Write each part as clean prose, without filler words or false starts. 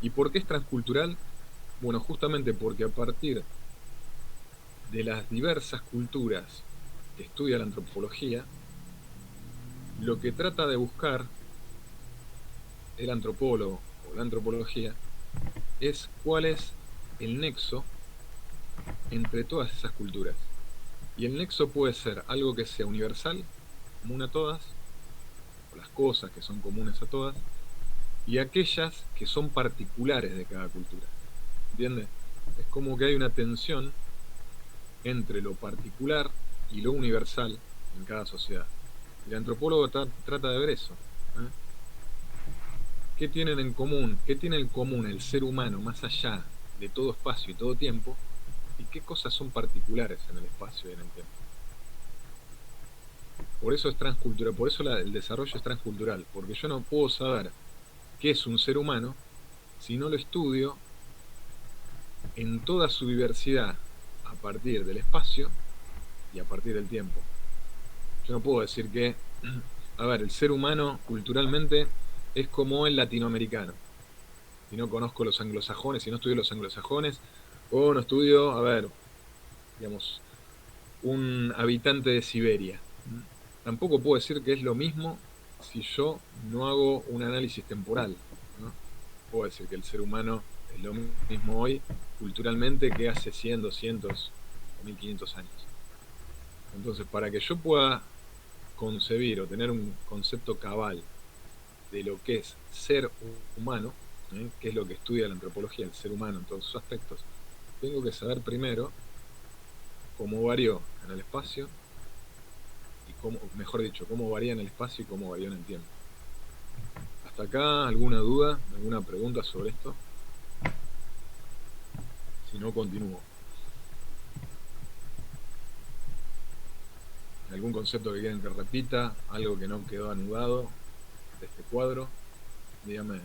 ¿Y por qué es transcultural? Bueno, justamente porque a partir de las diversas culturas que estudia la antropología, lo que trata de buscar el antropólogo o la antropología es cuál es el nexo entre todas esas culturas. Y el nexo puede ser algo que sea universal, común a todas, o las cosas que son comunes a todas, y aquellas que son particulares de cada cultura. ¿Entiendes? Es como que hay una tensión entre lo particular y lo universal en cada sociedad. Y el antropólogo trata de ver eso. ¿Eh? ¿Qué tienen en común? ¿Qué tiene en común el ser humano más allá de todo espacio y todo tiempo? ¿Y qué cosas son particulares en el espacio y en el tiempo? Por eso es transcultural, por eso el desarrollo es transcultural, porque yo no puedo saber qué es un ser humano si no lo estudio en toda su diversidad a partir del espacio y a partir del tiempo. Yo no puedo decir que, a ver, el ser humano culturalmente es como el latinoamericano. Si no conozco los anglosajones, si no estudio los anglosajones, o no estudio, a ver, digamos, un habitante de Siberia. Tampoco puedo decir que es lo mismo si yo no hago un análisis temporal, ¿no? Puedo decir que el ser humano es lo mismo hoy culturalmente que hace 100, 200 o 1500 años. Entonces, para que yo pueda concebir o tener un concepto cabal de lo que es ser humano, que es lo que estudia la antropología, el ser humano en todos sus aspectos, tengo que saber primero cómo varió en el espacio y cómo, mejor dicho, cómo varía en el espacio y cómo varió en el tiempo. ¿Hasta acá alguna duda, alguna pregunta sobre esto? Si no, continúo. ¿Algún concepto que quieren que repita? ¿Algo que no quedó anudado de este cuadro? Dígame.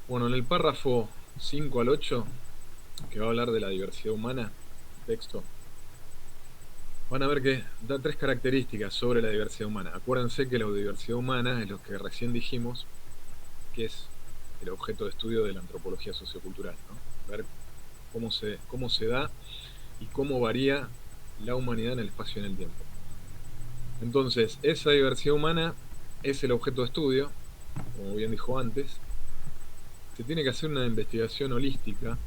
Bueno, en el párrafo 5 al 8, que va a hablar de la diversidad humana, texto, van a ver que da tres características sobre la diversidad humana. Acuérdense que la diversidad humana es lo que recién dijimos, que es el objeto de estudio de la antropología sociocultural, ¿no? Ver cómo se da y cómo varía la humanidad en el espacio y en el tiempo. Entonces, esa diversidad humana es el objeto de estudio, como bien dijo antes. Se tiene que hacer una investigación holística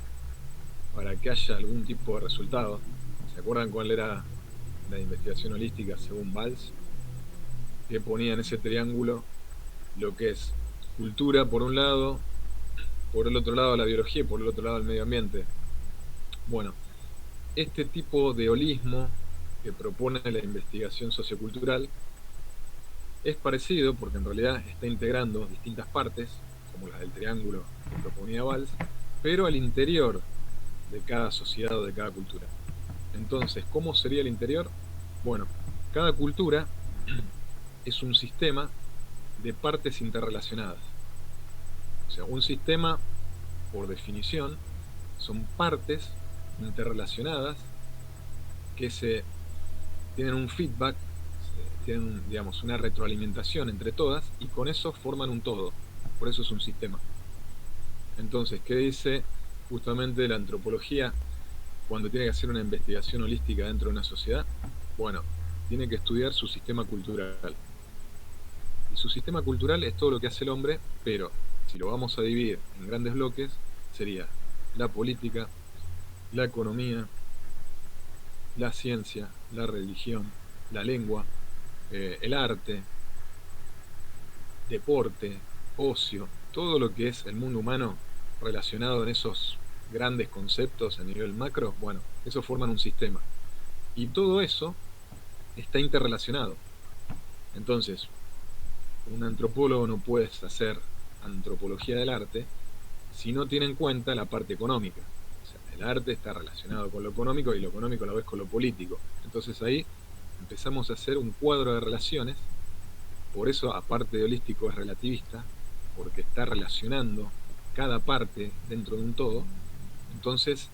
para que haya algún tipo de resultado. ¿Se acuerdan cuál era la investigación holística según Valls? Que ponía en ese triángulo lo que es cultura por un lado, por el otro lado la biología y por el otro lado el medio ambiente. Bueno, este tipo de holismo que propone la investigación sociocultural es parecido porque en realidad está integrando distintas partes, como las del triángulo que proponía Valls, pero al interior de cada sociedad o de cada cultura. Entonces, ¿cómo sería el interior? Bueno, cada cultura es un sistema de partes interrelacionadas. O sea, un sistema, por definición, son partes interrelacionadas que se tienen un feedback, tienen, digamos, una retroalimentación entre todas y con eso forman un todo. Por eso es un sistema. Entonces, ¿qué dice justamente la antropología cuando tiene que hacer una investigación holística dentro de una sociedad? Bueno, tiene que estudiar su sistema cultural. Y su sistema cultural es todo lo que hace el hombre, pero si lo vamos a dividir en grandes bloques, sería la política, la economía, la ciencia, la religión, la lengua, el arte, deporte, ocio, todo lo que es el mundo humano relacionado en esos grandes conceptos a nivel macro, bueno, eso forman un sistema. Y todo eso está interrelacionado. Entonces, un antropólogo no puede hacer antropología del arte si no tiene en cuenta la parte económica. O sea, el arte está relacionado con lo económico y lo económico a la vez con lo político. Entonces ahí empezamos a hacer un cuadro de relaciones. Por eso, aparte de holístico, es relativista, porque está relacionando cada parte dentro de un todo. Entonces,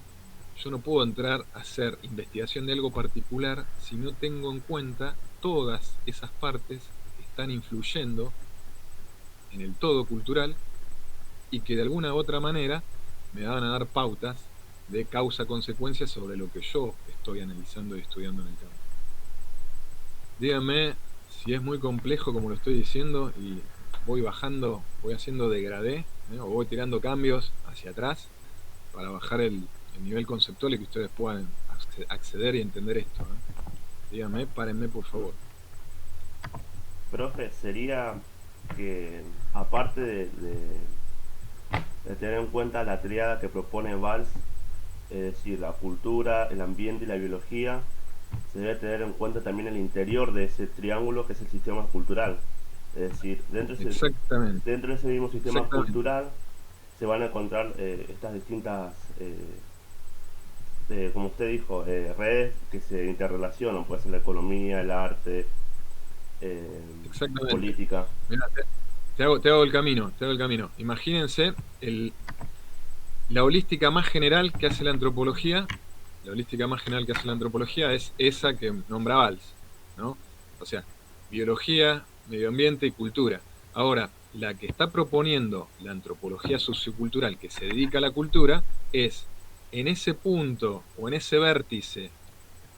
yo no puedo entrar a hacer investigación de algo particular si no tengo en cuenta todas esas partes que están influyendo en el todo cultural y que de alguna u otra manera me van a dar pautas de causa-consecuencia sobre lo que yo estoy analizando y estudiando en el campo. Díganme si es muy complejo como lo estoy diciendo y voy bajando, voy haciendo degradé, o voy tirando cambios hacia atrás para bajar el nivel conceptual y que ustedes puedan acceder y entender esto. Díganme, párenme por favor. Profe, sería que aparte de tener en cuenta la triada que propone Valls, es decir, la cultura, el ambiente y la biología, se debe tener en cuenta también el interior de ese triángulo que es el sistema cultural. Es decir, Exactamente, dentro de ese mismo sistema exactamente, cultural se van a encontrar estas distintas, como usted dijo, redes que se interrelacionan, puede ser la economía, el arte, eh, exactamente. política. Mirá, te hago el camino, te hago el camino. Imagínense la holística más general que hace la antropología. La holística más general que hace la antropología es esa que nombra Valls, ¿no? O sea, biología, medio ambiente y cultura. Ahora, la que está proponiendo la antropología sociocultural que se dedica a la cultura es en ese punto o en ese vértice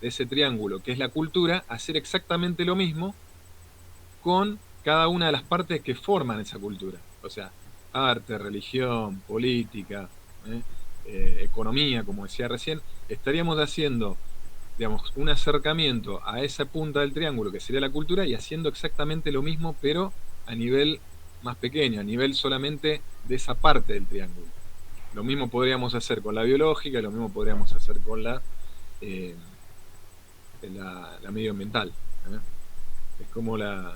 de ese triángulo que es la cultura, hacer exactamente lo mismo con cada una de las partes que forman esa cultura. O sea, arte, religión, política, ¿eh? Economía, como decía recién, estaríamos haciendo, digamos, un acercamiento a esa punta del triángulo que sería la cultura y haciendo exactamente lo mismo, pero a nivel más pequeño, a nivel solamente de esa parte del triángulo. Lo mismo podríamos hacer con la biológica, lo mismo podríamos hacer con eh, la medioambiental. ¿Eh? Es como una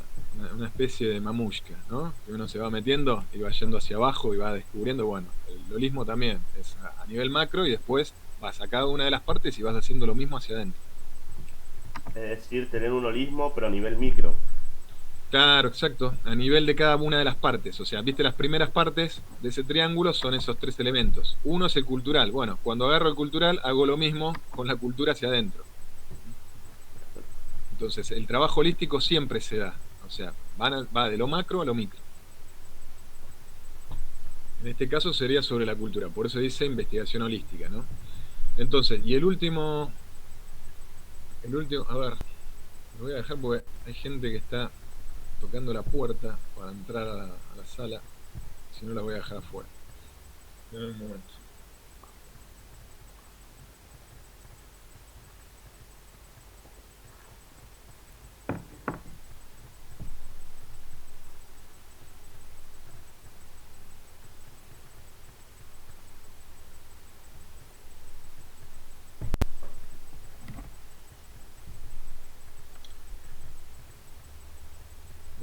especie de mamushka, ¿no? Que uno se va metiendo y va yendo hacia abajo y va descubriendo, bueno, el holismo también es a nivel macro y después vas a cada una de las partes y vas haciendo lo mismo hacia adentro. Es decir, tener un holismo pero a nivel micro. Claro, exacto, a nivel de cada una de las partes. O sea, viste, las primeras partes de ese triángulo son esos tres elementos. Uno es el cultural. Bueno, cuando agarro el cultural, hago lo mismo con la cultura hacia adentro. Entonces, el trabajo holístico siempre se da. O sea, va de lo macro a lo micro. En este caso sería sobre la cultura, por eso dice investigación holística, ¿no? Entonces, y a ver, lo voy a dejar porque hay gente que está tocando la puerta para entrar a la sala, si no la voy a dejar afuera. En un momento.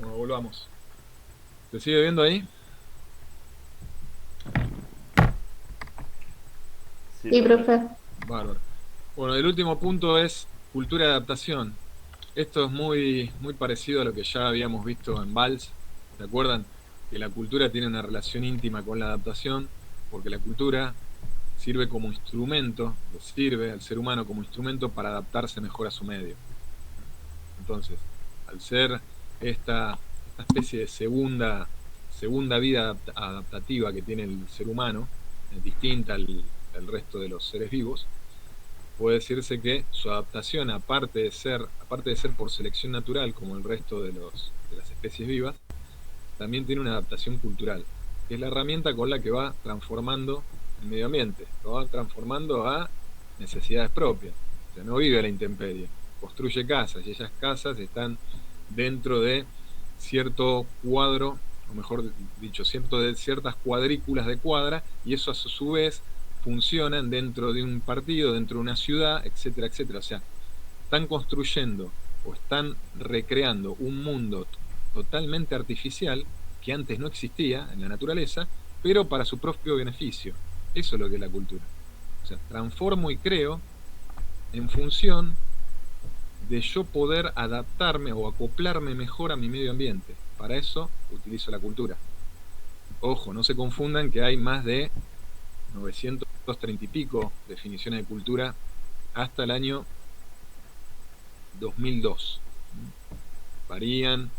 Bueno, volvamos. ¿Se sigue viendo ahí? Sí, Sí, profe. profe. Bárbaro. Bueno, el último punto es cultura de adaptación. Esto es muy, muy parecido a lo que ya habíamos visto en Valls. ¿Se acuerdan? Que la cultura tiene una relación íntima con la adaptación, porque la cultura sirve como instrumento, le sirve al ser humano como instrumento para adaptarse mejor a su medio. Entonces, al ser esta especie de segunda vida adaptativa que tiene el ser humano, distinta al resto de los seres vivos, puede decirse que su adaptación, aparte de ser por selección natural, como el resto de las especies vivas, también tiene una adaptación cultural, que es la herramienta con la que va transformando el medio ambiente, lo va transformando a necesidades propias. O sea, no vive a la intemperie, construye casas y esas casas están dentro de cierto cuadro, o mejor dicho, ciertas cuadrículas de cuadra, y eso a su vez funcionan dentro de un partido, dentro de una ciudad, etcétera, etcétera. O sea, están construyendo o están recreando un mundo totalmente artificial que antes no existía en la naturaleza, pero para su propio beneficio. Eso es lo que es la cultura. O sea, transformo y creo en función de yo poder adaptarme o acoplarme mejor a mi medio ambiente. Para eso utilizo la cultura. Ojo, no se confundan que hay más de 930 y pico definiciones de cultura hasta el año 2002. Varían,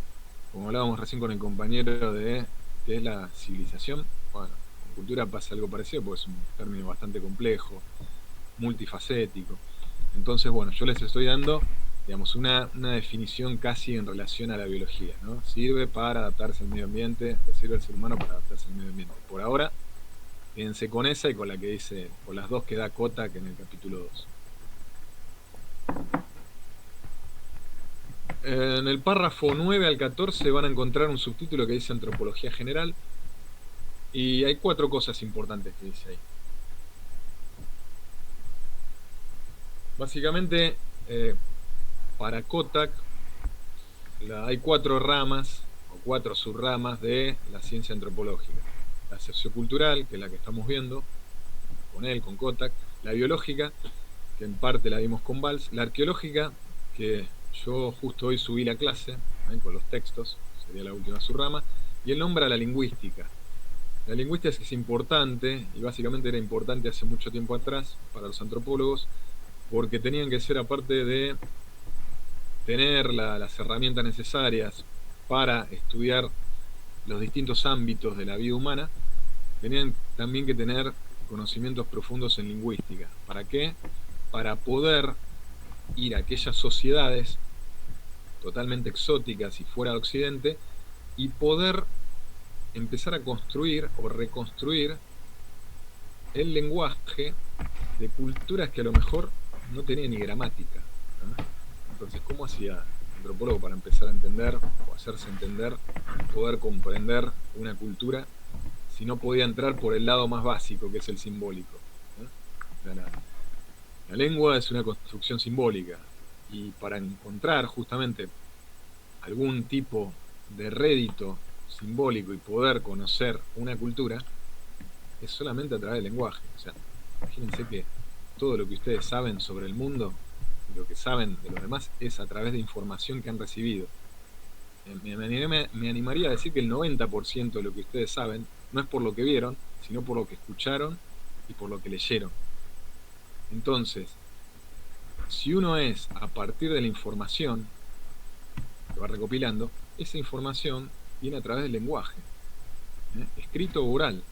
como hablábamos recién con el compañero de qué es la civilización, bueno, con cultura pasa algo parecido porque es un término bastante complejo, multifacético. Entonces, bueno, yo les estoy dando, digamos, una definición casi en relación a la biología, ¿no? Sirve para adaptarse al medio ambiente, le sirve al ser humano para adaptarse al medio ambiente. Por ahora, quédense con esa y con la que dice, con las dos que da Kotak en el capítulo 2. En el párrafo 9 al 14 van a encontrar un subtítulo que dice Antropología General, y hay 4 cosas importantes que dice ahí. Básicamente, para Kotak, hay 4 ramas o 4 subramas de la ciencia antropológica. La sociocultural, que es la que estamos viendo con él, con Kotak. La biológica, que en parte la vimos con Valls. La arqueológica, que yo justo hoy subí la clase, con los textos, sería la última subrama. Y él nombra la lingüística. La lingüística es importante, y básicamente era importante hace mucho tiempo atrás para los antropólogos, porque tenían que ser, aparte de tener las herramientas necesarias para estudiar los distintos ámbitos de la vida humana, tenían también que tener conocimientos profundos en lingüística. ¿Para qué? Para poder ir a aquellas sociedades totalmente exóticas y fuera de Occidente y poder empezar a construir o reconstruir el lenguaje de culturas que a lo mejor no tenían ni gramática, ¿no? Entonces, ¿cómo hacía el antropólogo para empezar a entender o hacerse entender, poder comprender una cultura si no podía entrar por el lado más básico, que es el simbólico, ¿no? O sea, la lengua es una construcción simbólica, y para encontrar justamente algún tipo de rédito simbólico y poder conocer una cultura es solamente a través del lenguaje. O sea, imagínense que todo lo que ustedes saben sobre el mundo y lo que saben de los demás es a través de información que han recibido. Me animaría a decir que el 90% de lo que ustedes saben no es por lo que vieron, sino por lo que escucharon y por lo que leyeron. Entonces, si uno es a partir de la información que va recopilando, esa información viene a través del lenguaje, escrito o oral.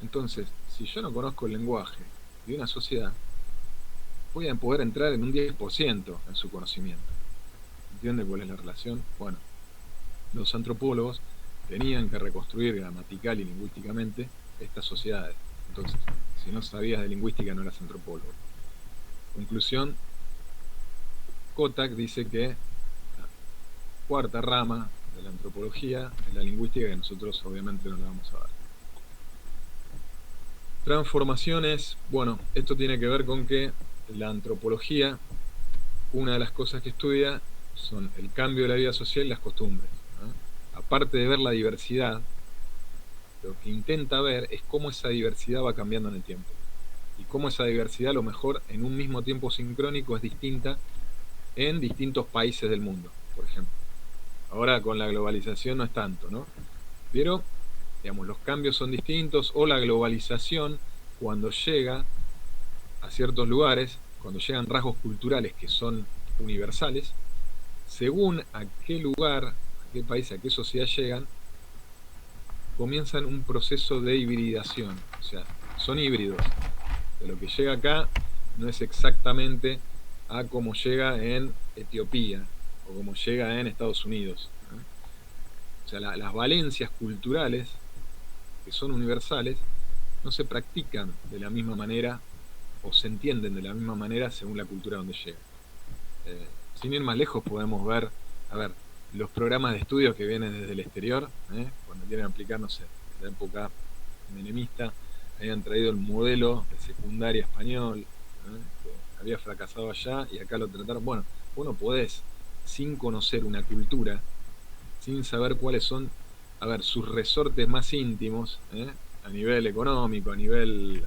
Entonces, si yo no conozco el lenguaje de una sociedad, voy a poder entrar en un 10% en su conocimiento. ¿Entiende cuál es la relación? Bueno, los antropólogos tenían que reconstruir gramatical y lingüísticamente estas sociedades. Entonces, si no sabías de lingüística, no eras antropólogo. Conclusión, Kotak dice que la cuarta rama de la antropología es la lingüística, que nosotros obviamente no la vamos a dar. Transformaciones, bueno, esto tiene que ver con que la antropología, una de las cosas que estudia son el cambio de la vida social y las costumbres, ¿no? Aparte de ver la diversidad, lo que intenta ver es cómo esa diversidad va cambiando en el tiempo y cómo esa diversidad a lo mejor en un mismo tiempo sincrónico es distinta en distintos países del mundo, por ejemplo. Ahora con la globalización no es tanto, ¿no? Pero, digamos, los cambios son distintos, o la globalización, cuando llega a ciertos lugares, cuando llegan rasgos culturales que son universales, según a qué lugar, a qué país, a qué sociedad llegan, comienzan un proceso de hibridación. O sea, son híbridos. De lo que llega acá no es exactamente a cómo llega en Etiopía o como llega en Estados Unidos, ¿no? O sea, las valencias culturales, que son universales, no se practican de la misma manera o se entienden de la misma manera según la cultura donde llega. Sin ir más lejos, podemos ver, a ver, los programas de estudios que vienen desde el exterior, cuando quieren aplicar, no sé, en la época menemista, habían traído el modelo de secundaria español, que había fracasado allá y acá lo trataron. Bueno, vos no podés, sin conocer una cultura, sin saber cuáles son, a ver, sus resortes más íntimos, a nivel económico, a nivel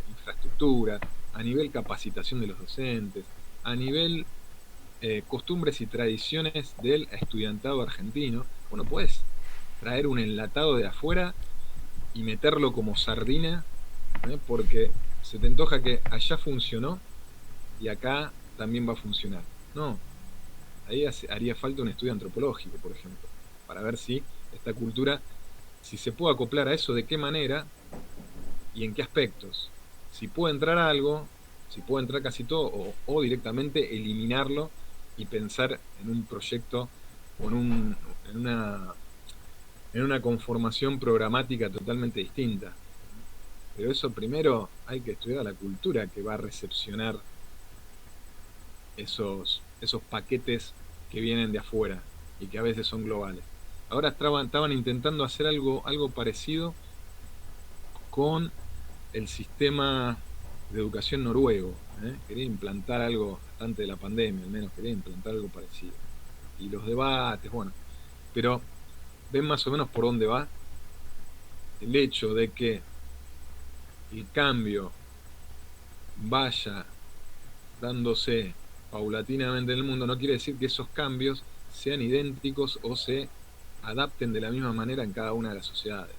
infraestructura, a nivel capacitación de los docentes, a nivel costumbres y tradiciones del estudiantado argentino. Bueno, puedes traer un enlatado de afuera y meterlo como sardina, porque se te antoja que allá funcionó y acá también va a funcionar. No, ahí haría falta un estudio antropológico, por ejemplo. para ver si esta cultura, si se puede acoplar a eso, de qué manera y en qué aspectos. Si puede entrar algo, si puede entrar casi todo, o directamente eliminarlo y pensar en un proyecto o en una conformación programática totalmente distinta. Pero eso primero hay que estudiar la cultura que va a recepcionar esos paquetes que vienen de afuera y que a veces son globales. Ahora estaban intentando hacer algo parecido con el sistema de educación noruego. Quería implantar algo, antes de la pandemia al menos, quería implantar algo parecido. Y los debates, bueno, pero ven más o menos por dónde va. El hecho de que el cambio vaya dándose paulatinamente en el mundo no quiere decir que esos cambios sean idénticos o se adapten de la misma manera en cada una de las sociedades.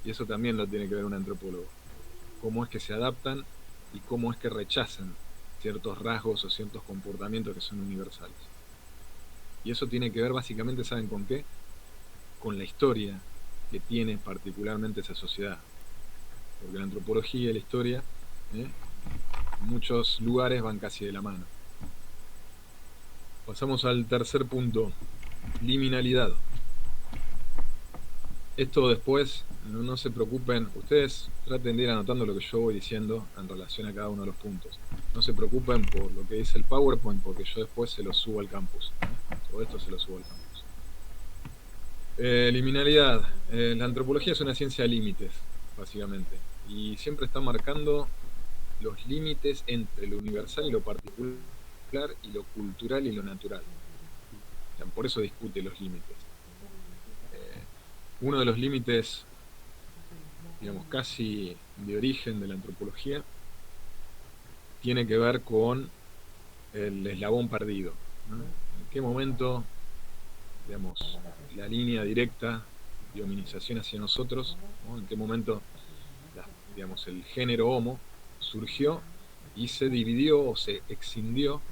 Y eso también lo tiene que ver un antropólogo. Cómo es que se adaptan y cómo es que rechazan ciertos rasgos o ciertos comportamientos que son universales. Y eso tiene que ver básicamente, ¿saben con qué? Con la historia que tiene particularmente esa sociedad. Porque la antropología y la historia, en muchos lugares van casi de la mano. Pasamos al tercer punto, liminalidad. Esto después, no se preocupen, ustedes traten de ir anotando lo que yo voy diciendo en relación a cada uno de los puntos. No se preocupen por lo que dice el PowerPoint, porque yo después se lo subo al campus. Todo esto se lo subo al campus. Liminalidad. La antropología es una ciencia de límites, básicamente. Y siempre está marcando los límites entre lo universal y lo particular, y lo cultural y lo natural. O sea, por eso discute los límites. Uno de los límites, digamos, casi de origen de la antropología, tiene que ver con el eslabón perdido, ¿no? ¿En qué momento, digamos, la línea directa de hominización hacia nosotros, ¿no? ¿En qué momento, digamos, el género Homo surgió y se dividió o se escindió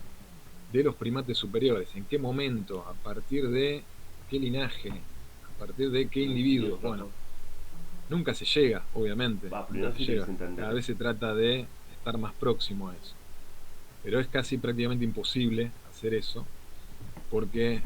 de los primates superiores? ¿En qué momento? ¿A partir de qué linaje? ¿A partir de qué individuos? Bueno, nunca se llega, obviamente, nunca se llega. Cada vez se trata de estar más próximo a eso. Pero es casi prácticamente imposible hacer eso, porque